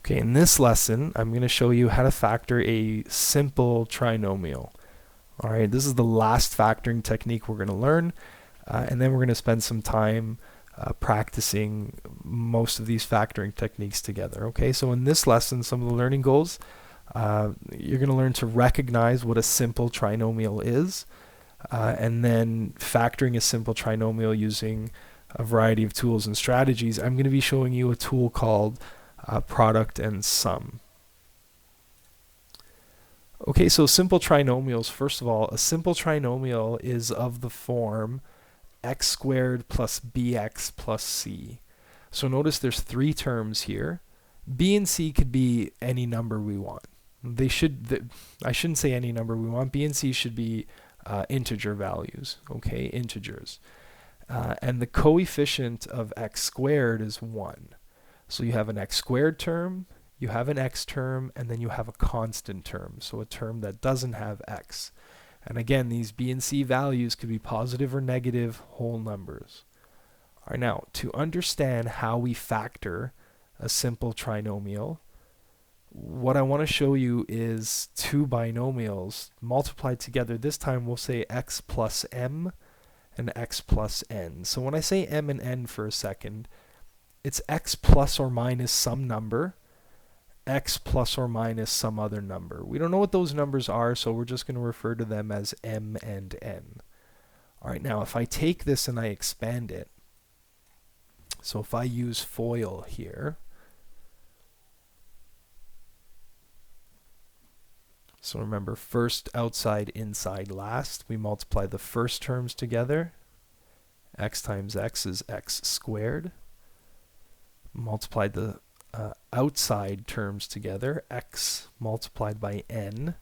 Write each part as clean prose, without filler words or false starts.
Okay, in this lesson, I'm going to show you how to factor a simple trinomial. All right, this is the last factoring technique we're going to learn, and then we're going to spend some time practicing most of these factoring techniques together. Okay, so in this lesson, some of the learning goals, you're going to learn to recognize what a simple trinomial is, and then factoring a simple trinomial using a variety of tools and strategies. I'm going to be showing you a tool called product and sum. Okay, so simple trinomials, first of all, a simple trinomial is of the form x squared plus bx plus c. So notice there's three terms here. B and c could be any number we want. I shouldn't say any number we want. B and c should be integer values, okay, integers. And the coefficient of x squared is 1. So you have an x squared term, you have an x term, and then you have a constant term, so a term that doesn't have x. And again, these b and c values could be positive or negative whole numbers. All right, now, to understand how we factor a simple trinomial, what I want to show you is two binomials multiplied together. This time we'll say x plus m and x plus n. So when I say m and n for a second, it's x plus or minus some number, x plus or minus some other number. We don't know what those numbers are, so we're just going to refer to them as m and n. All right, now if I take this and I expand it, so if I use FOIL here, so remember first, outside, inside, last, we multiply the first terms together. X times x is x squared. Multiply the outside terms together. X multiplied by n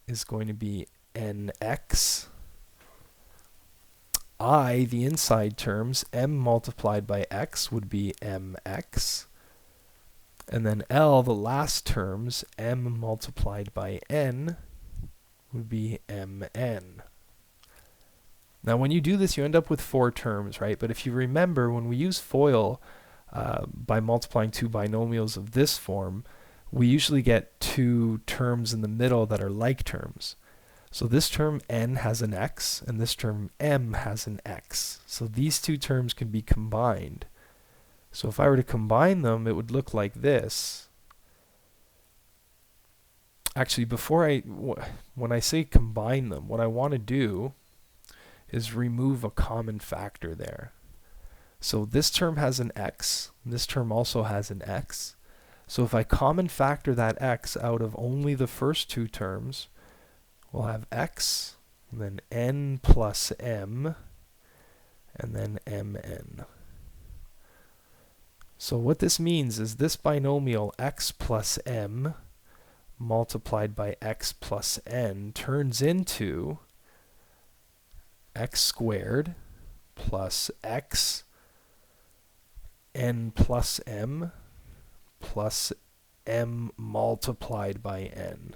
is going to be nx. The inside terms, m multiplied by x would be mx. And then L, the last terms, m multiplied by n would be mn. Now when you do this, you end up with 4 terms, right? But if you remember, when we use FOIL, by multiplying two binomials of this form, we usually get two terms in the middle that are like terms. So this term n has an x, and this term m has an x. So these two terms can be combined. So if I were to combine them, it would look like this. Actually, when I say combine them, what I want to do is remove a common factor there. So this term has an x, and this term also has an x. So if I common factor that x out of only the first two terms, we'll have x, and then n plus m, and then mn. So what this means is this binomial x plus m multiplied by x plus n turns into x squared plus x n plus m plus m multiplied by n.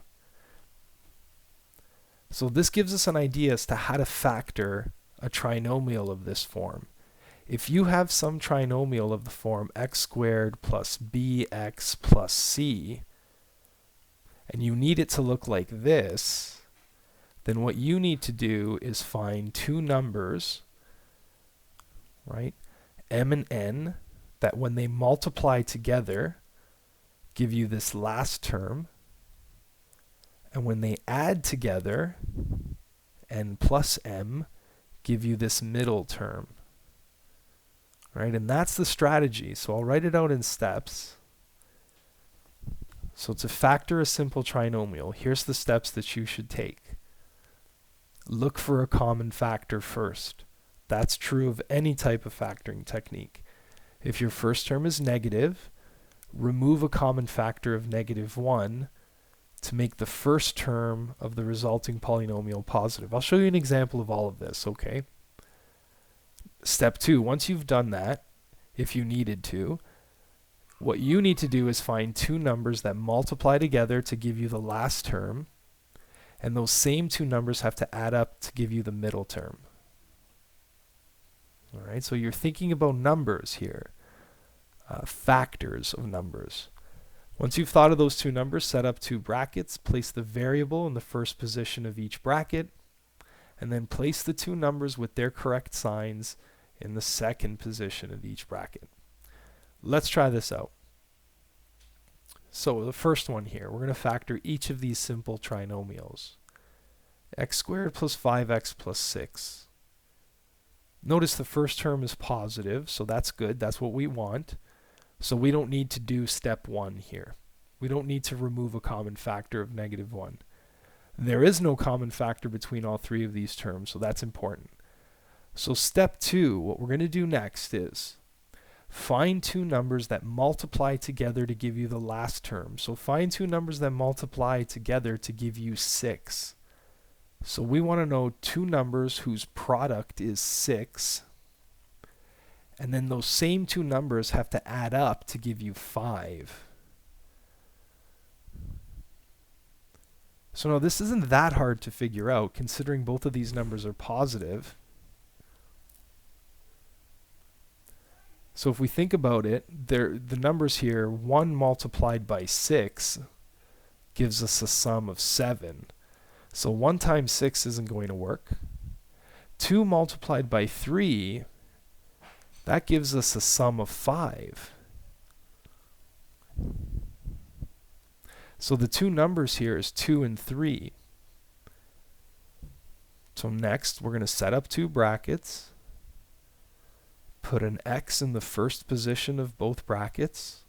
So this gives us an idea as to how to factor a trinomial of this form. If you have some trinomial of the form x squared plus bx plus c, and you need it to look like this, then what you need to do is find two numbers, right, m and n, that when they multiply together give you this last term, and when they add together, n plus m, give you this middle term. Right, and that's the strategy. So I'll write it out in steps. So to factor a simple trinomial, here's the steps that you should take. Look for a common factor first. That's true of any type of factoring technique. If your first term is negative, remove a common factor of -1 to make the first term of the resulting polynomial positive. I'll show you an example of all of this, okay? Step 2, once you've done that, if you needed to, what you need to do is find two numbers that multiply together to give you the last term, and those same two numbers have to add up to give you the middle term. All right, so you're thinking about numbers here, factors of numbers. Once you've thought of those two numbers, set up two brackets, place the variable in the first position of each bracket, and then place the two numbers with their correct signs in the second position of each bracket. Let's try this out. So the first one here, we're going to factor each of these simple trinomials. X squared plus 5x plus 6. Notice the first term is positive, so that's good. That's what we want. So we don't need to do step 1 here. We don't need to remove a common factor of -1. There is no common factor between all three of these terms, so that's important. So step 2, what we're going to do next is find two numbers that multiply together to give you the last term. So find two numbers that multiply together to give you 6. So we want to know two numbers whose product is 6. And then those same two numbers have to add up to give you 5. So now this isn't that hard to figure out, considering both of these numbers are positive. So if we think about it, the numbers here, 1 multiplied by 6 gives us a sum of 7. So 1 times 6 isn't going to work. 2 multiplied by 3, that gives us a sum of 5. So the two numbers here is 2 and 3. So next, we're going to set up two brackets, put an x in the first position of both brackets,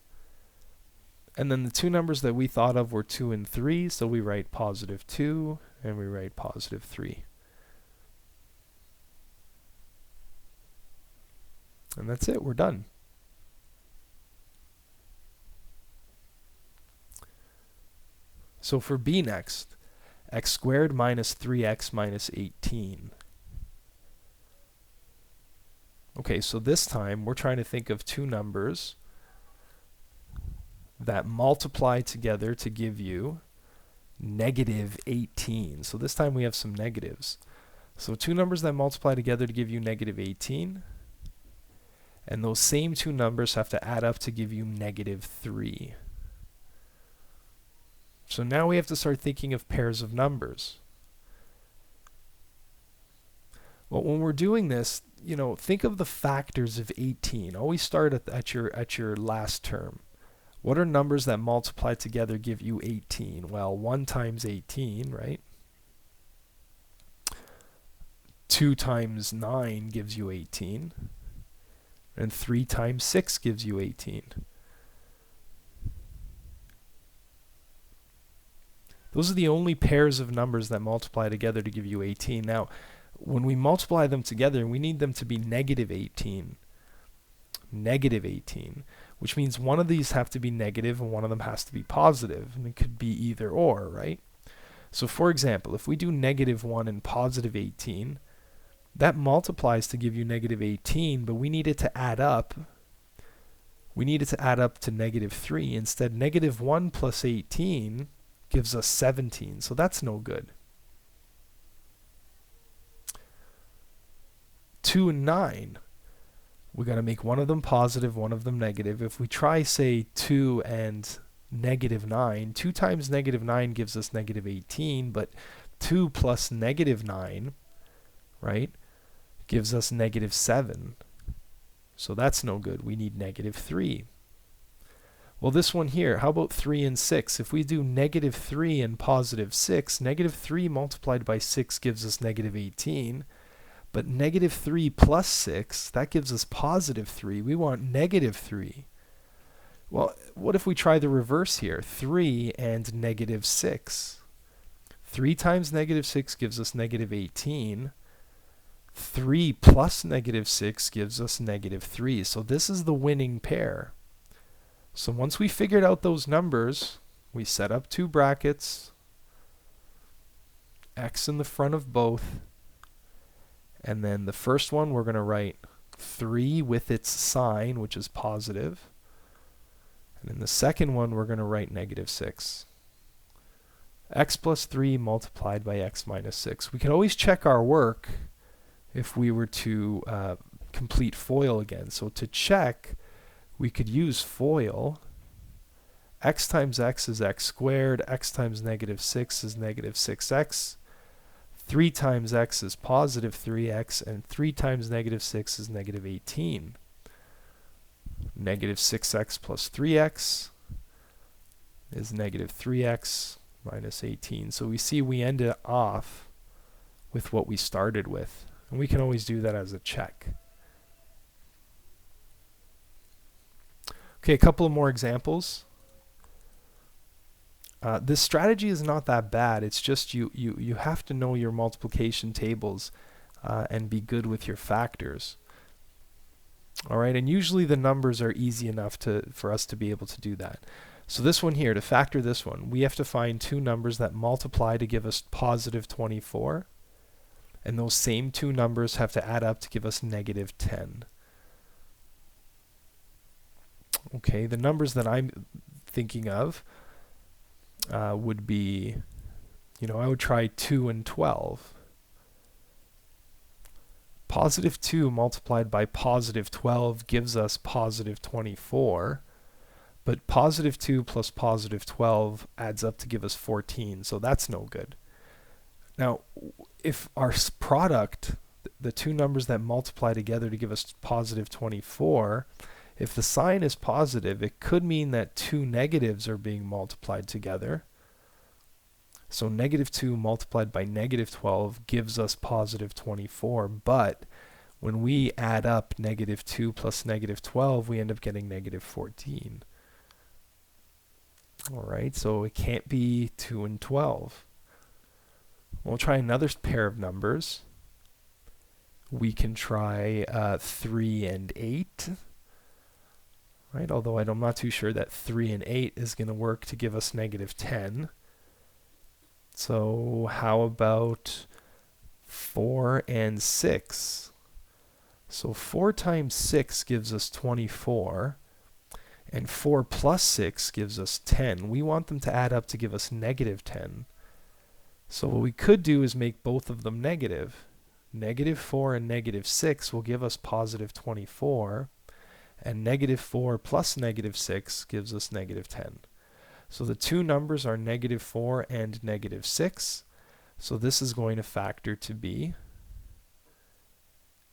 and then the two numbers that we thought of were 2 and 3, so we write +2 and we write +3. And that's it, we're done. So for b next, x squared minus 3x minus 18. Okay, so this time we're trying to think of two numbers that multiply together to give you -18. So this time we have some negatives. So two numbers that multiply together to give you -18. And those same two numbers have to add up to give you -3. So now we have to start thinking of pairs of numbers. Well, when we're doing this, think of the factors of 18. Always start at your last term. What are numbers that multiply together give you 18? Well, 1 times 18, right? 2 times 9 gives you 18. And 3 times 6 gives you 18. Those are the only pairs of numbers that multiply together to give you 18. Now, when we multiply them together, we need them to be -18. -18, which means one of these have to be negative and one of them has to be positive. And it could be either or, right? So for example, if we do -1 and +18, that multiplies to give you -18, but we need it to add up. We need it to add up to -3. Instead, -1 plus 18 gives us 17, so that's no good. 2 and 9, we got to make one of them positive, one of them negative. If we try, say, 2 and -9, 2 times -9 gives us -18, but 2 plus -9, right, gives us -7. So that's no good. We need -3. Well, this one here, how about 3 and 6? If we do -3 and +6, -3 multiplied by 6 gives us -18. But -3 plus 6, that gives us +3. We want -3. Well, what if we try the reverse here? 3 and -6. 3 times -6 gives us -18. 3 plus -6 gives us -3. So this is the winning pair. So once we figured out those numbers, we set up two brackets, x in the front of both, and then the first one we're going to write 3 with its sign, which is positive, and in the second one we're going to write -6. X plus 3 multiplied by x minus 6. We can always check our work if we were to complete FOIL again. So to check, we could use FOIL, x times x is x squared, x times negative 6 is negative 6x, 3 times x is positive 3x, and 3 times negative 6 is negative 18. Negative 6x plus 3x is negative 3x minus 18. So we see we ended off with what we started with. And we can always do that as a check. Okay, a couple of more examples. This strategy is not that bad. It's just you have to know your multiplication tables and be good with your factors. All right, and usually the numbers are easy enough for us to be able to do that. So this one here, to factor this one, we have to find two numbers that multiply to give us positive 24. And those same two numbers have to add up to give us negative 10. Okay, the numbers that I'm thinking of would be, I would try 2 and 12. Positive 2 multiplied by positive 12 gives us positive 24. But positive 2 plus positive 12 adds up to give us 14, so that's no good. Now, if our product, the two numbers that multiply together to give us positive 24, if the sign is positive, it could mean that two negatives are being multiplied together. So negative 2 multiplied by negative 12 gives us positive 24, but when we add up negative 2 plus negative 12, we end up getting negative 14. All right, so it can't be 2 and 12. We'll try another pair of numbers. We can try 3 and 8. Right, although I'm not too sure that 3 and 8 is going to work to give us negative 10. So how about 4 and 6? So 4 times 6 gives us 24. And 4 plus 6 gives us 10. We want them to add up to give us negative 10. So what we could do is make both of them negative. Negative 4 and negative 6 will give us positive 24. And negative 4 plus negative 6 gives us negative 10. So the two numbers are negative 4 and negative 6. So this is going to factor to be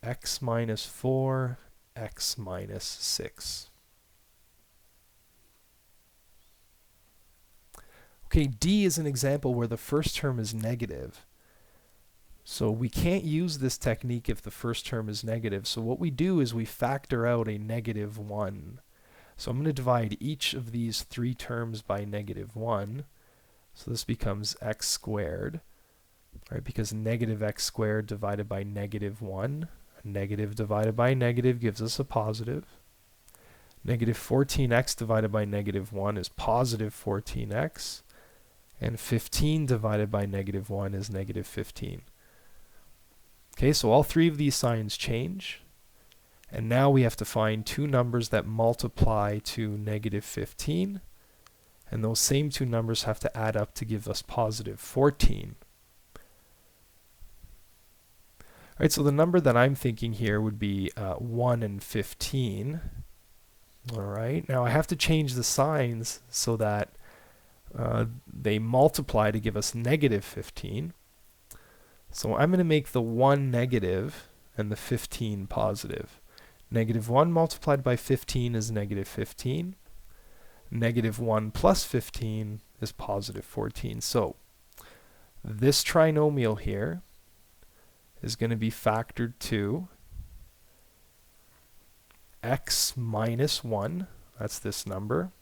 x minus 4, x minus 6. Okay, D is an example where the first term is negative. So we can't use this technique if the first term is negative. So what we do is we factor out a negative 1. So I'm going to divide each of these three terms by negative 1. So this becomes x squared, right? Because negative x squared divided by negative 1. A negative divided by negative gives us a positive. Negative 14x divided by negative 1 is positive 14x. And 15 divided by negative 1 is negative 15. Okay, so all three of these signs change. And now we have to find two numbers that multiply to negative 15. And those same two numbers have to add up to give us positive 14. All right, so the number that I'm thinking here would be 1 and 15. All right, now I have to change the signs so that they multiply to give us negative 15. So I'm going to make the 1 negative and the 15 positive. Negative 1 multiplied by 15 is negative 15. Negative 1 plus 15 is positive 14. So this trinomial here is going to be factored to x minus 1, that's this number,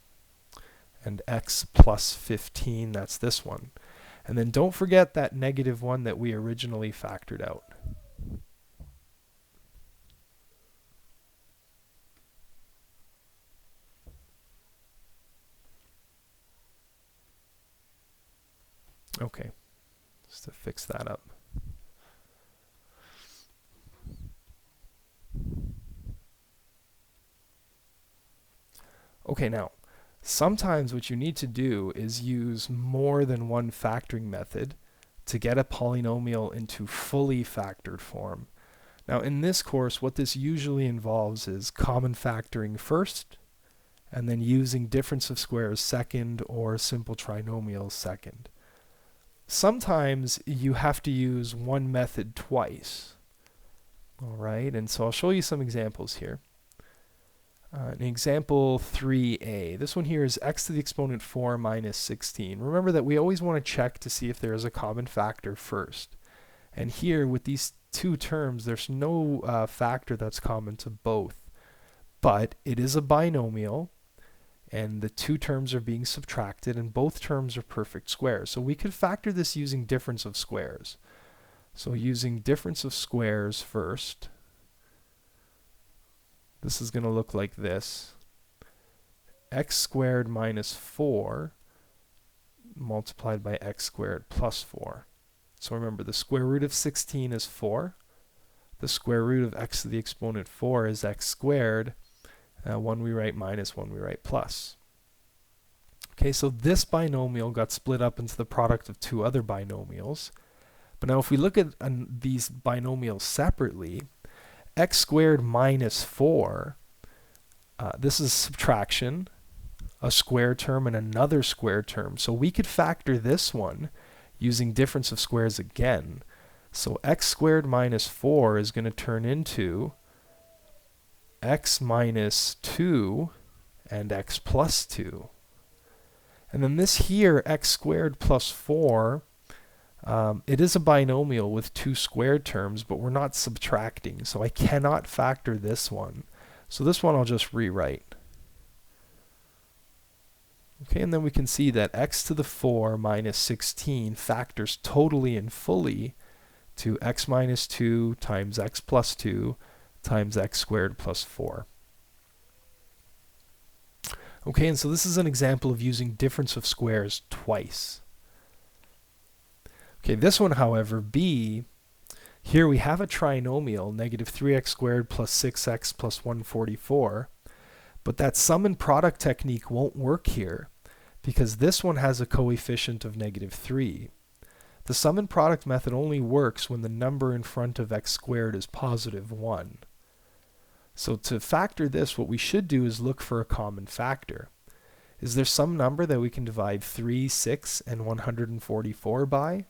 and x plus 15, that's this one. And then don't forget that negative 1 that we originally factored out. Okay, just to fix that up. Okay, now, sometimes what you need to do is use more than one factoring method to get a polynomial into fully factored form. Now, in this course, what this usually involves is common factoring first, and then using difference of squares second or simple trinomials second. Sometimes you have to use one method twice. All right, and so I'll show you some examples here. In example 3a, this one here is x to the exponent 4 minus 16. Remember that we always want to check to see if there is a common factor first. And here with these two terms, there's no factor that's common to both. But it is a binomial, and the two terms are being subtracted, and both terms are perfect squares. So we could factor this using difference of squares. So using difference of squares first, this is going to look like this. X squared minus 4 multiplied by x squared plus 4. So remember, the square root of 16 is 4. The square root of x to the exponent 4 is x squared. One we write minus, one we write plus. Okay, so this binomial got split up into the product of two other binomials. But now if we look at these binomials separately, x squared minus 4, this is subtraction, a square term and another square term. So we could factor this one using difference of squares again. So x squared minus 4 is going to turn into x minus 2 and x plus 2. And then this here, x squared plus 4, it is a binomial with two squared terms, but we're not subtracting, so I cannot factor this one. So this one I'll just rewrite. Okay, and then we can see that x to the 4 minus 16 factors totally and fully to x minus 2 times x plus 2 times x squared plus 4. Okay, and so this is an example of using difference of squares twice. Okay, this one, however, B, here we have a trinomial, negative 3x squared plus 6x plus 144, but that sum and product technique won't work here because this one has a coefficient of negative 3. The sum and product method only works when the number in front of x squared is positive 1. So to factor this, what we should do is look for a common factor. Is there some number that we can divide 3, 6, and 144 by?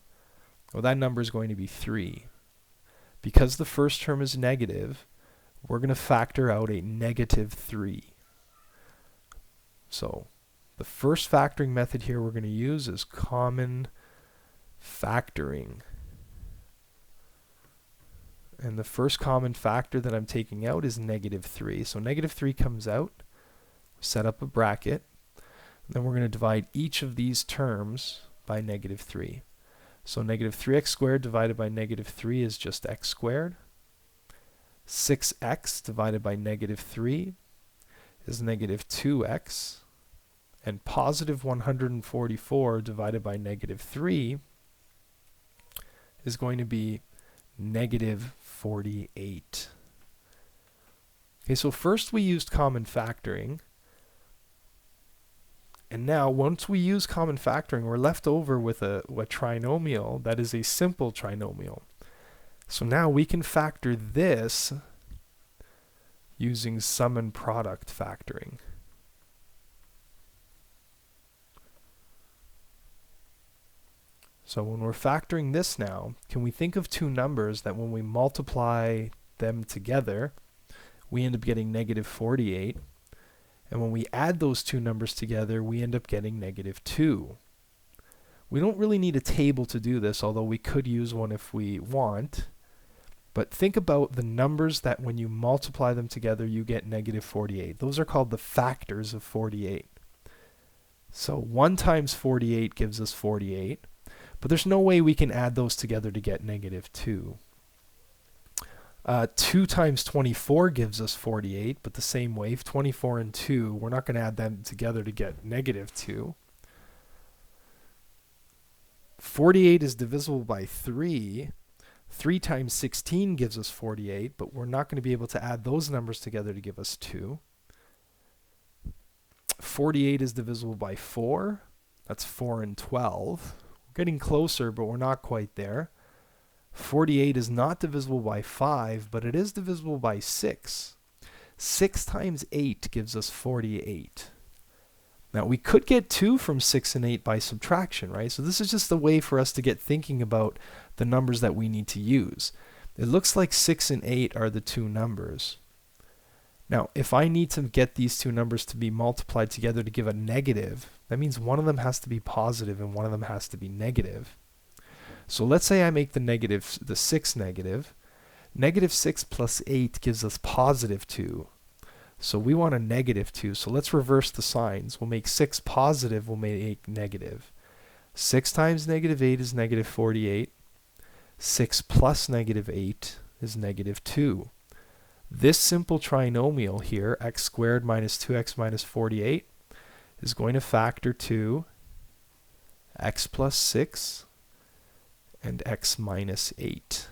Well, that number is going to be 3. Because the first term is negative, we're going to factor out a negative 3. So the first factoring method here we're going to use is common factoring. And the first common factor that I'm taking out is negative 3. So negative 3 comes out, set up a bracket, and then we're going to divide each of these terms by negative 3. So negative 3x squared divided by negative 3 is just x squared. 6x divided by negative 3 is negative 2x. And positive 144 divided by negative 3 is going to be negative 48. Okay, so first we used common factoring. And now, once we use common factoring, we're left over with a trinomial that is a simple trinomial. So now we can factor this using sum and product factoring. So when we're factoring this now, can we think of two numbers that when we multiply them together, we end up getting negative 48? And when we add those two numbers together, we end up getting negative 2. We don't really need a table to do this, although we could use one if we want. But think about the numbers that when you multiply them together, you get negative 48. Those are called the factors of 48. So 1 times 48 gives us 48. But there's no way we can add those together to get negative 2. 2 times 24 gives us 48, but the same way, 24 and 2, we're not going to add them together to get negative 2. 48 is divisible by 3. 3 times 16 gives us 48, but we're not going to be able to add those numbers together to give us 2. 48 is divisible by 4. That's 4 and 12. We're getting closer, but we're not quite there. 48 is not divisible by 5, but it is divisible by 6. 6 times 8 gives us 48. Now we could get 2 from 6 and 8 by subtraction, right? So this is just a way for us to get thinking about the numbers that we need to use. It looks like 6 and 8 are the two numbers. Now, if I need to get these two numbers to be multiplied together to give a negative, that means one of them has to be positive and one of them has to be negative. So let's say I make the 6 negative. Negative 6 plus 8 gives us positive 2. So we want a negative 2. So let's reverse the signs. We'll make 6 positive, we'll make negative. 6 times negative 8 is negative 48. 6 plus negative 8 is negative 2. This simple trinomial here, x squared minus 2x minus 48, is going to factor to x plus 6 and x minus 8.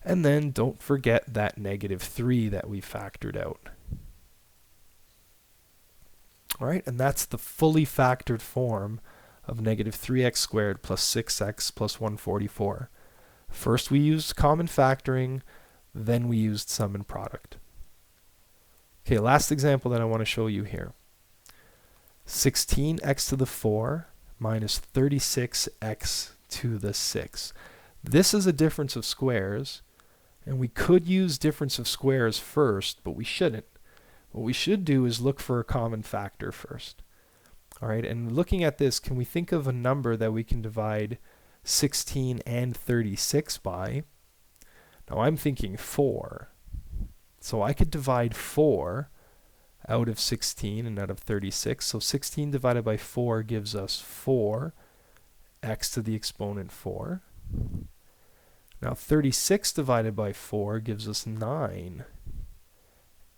And then don't forget that negative 3 that we factored out. All right, and that's the fully factored form of negative 3x squared plus 6x plus 144. First we used common factoring, then we used sum and product. Okay, last example that I want to show you here. 16x to the 4 minus 36x to the 6. This is a difference of squares, and we could use difference of squares first, but we shouldn't. What we should do is look for a common factor first. All right, and looking at this, can we think of a number that we can divide 16 and 36 by? Now I'm thinking 4. So I could divide 4 out of 16 and out of 36. So 16 divided by 4 gives us 4, x to the exponent 4. Now 36 divided by 4 gives us 9,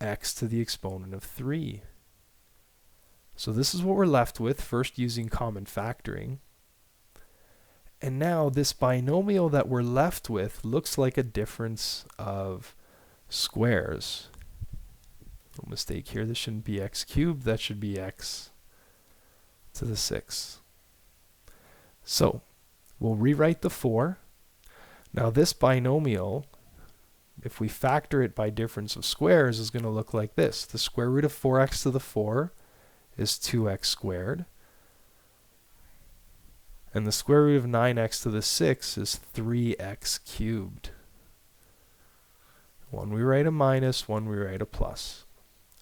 x to the exponent of 3. So this is what we're left with, first using common factoring. And now this binomial that we're left with looks like a difference of squares. No mistake here, this shouldn't be x cubed, that should be x to the 6. So we'll rewrite the 4. Now this binomial, if we factor it by difference of squares, is going to look like this. The square root of 4x to the 4 is 2x squared. And the square root of 9x to the 6 is 3x cubed. One we write a minus, one we write a plus.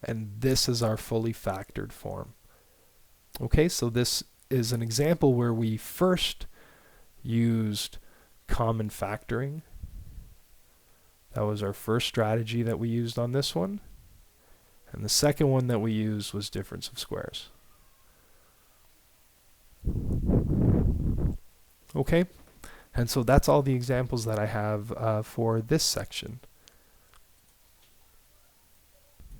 And this is our fully factored form. Okay, so this is an example where we first used common factoring. That was our first strategy that we used on this one. And the second one that we used was difference of squares. Okay, and so that's all the examples that I have for this section.